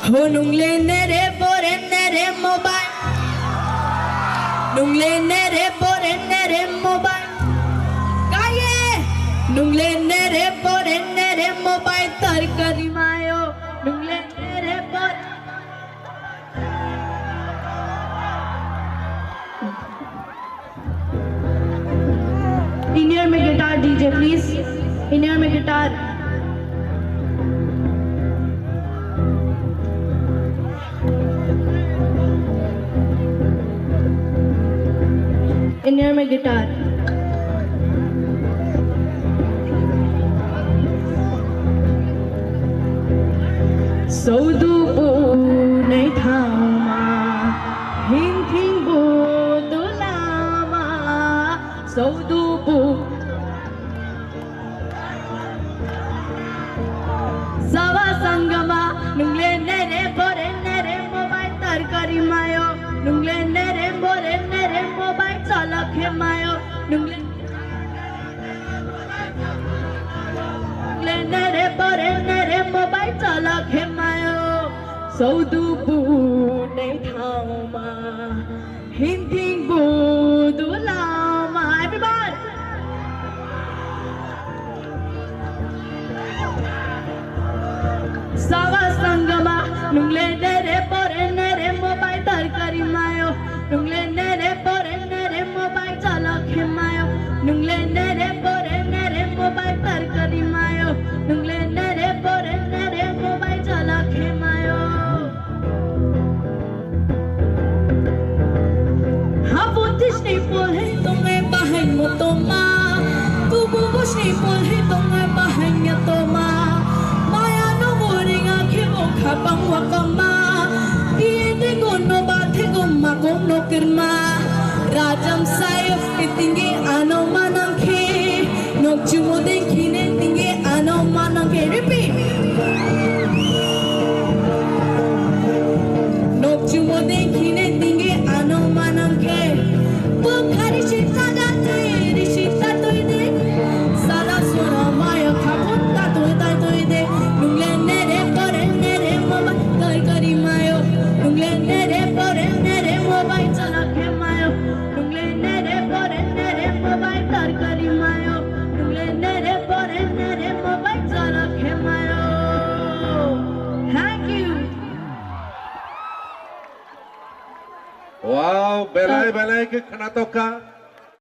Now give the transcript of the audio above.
Ho nung le nere pore nere mobile. Nung le nere pore nere mobile. Kaye. Nung le nere pore nere mobile tarkari mayo. Nung le nere pore. In ear में guitar DJ please. In ear में guitar. In ear में guitar. Saudu bu nei thama, hin thing bu dulama. Saudu bu. Sawa sangama, nungle nere bore nere mobile tarkari mayo. Nungle nere bore nere mobile chalakhe mayo. Nungle nere bore nere mobile chalakhe mayo. Saudu bu nei thama, hindi bu dulama. Everybody. Sawa sangama, nungle nere bore nere mobile tarkari mayo. Nungle nere bore nere mobile chalakhe mayo. Nungle nere bore nere mobile tarkari mayo. Nungle nere bore nere mobile chalakhe mayo. Habutis ni pole tonge bahay mo toma. Tububos ni pole tonge bahay niya toma. Kapang wakama, iende gono bathe gomma gono kirma. Rajam sayo itinge ano manangke, nokjumo denkine tinge ano manangke. Repeat. Nokjumo denkine tinge ano manangke. Bukhari shita date, rishita toide, sada sora maya kaputta toida toide. Nungle nere pore nere mobile tarkari mayo. Nungle nere pore nere mobile chalakhe mayo. Nungle nere pore nere mobile tarkari mayo. Nungle nere pore nere mobile chalakhe mayo. Thank you. Wow, belai belai ke kena toka.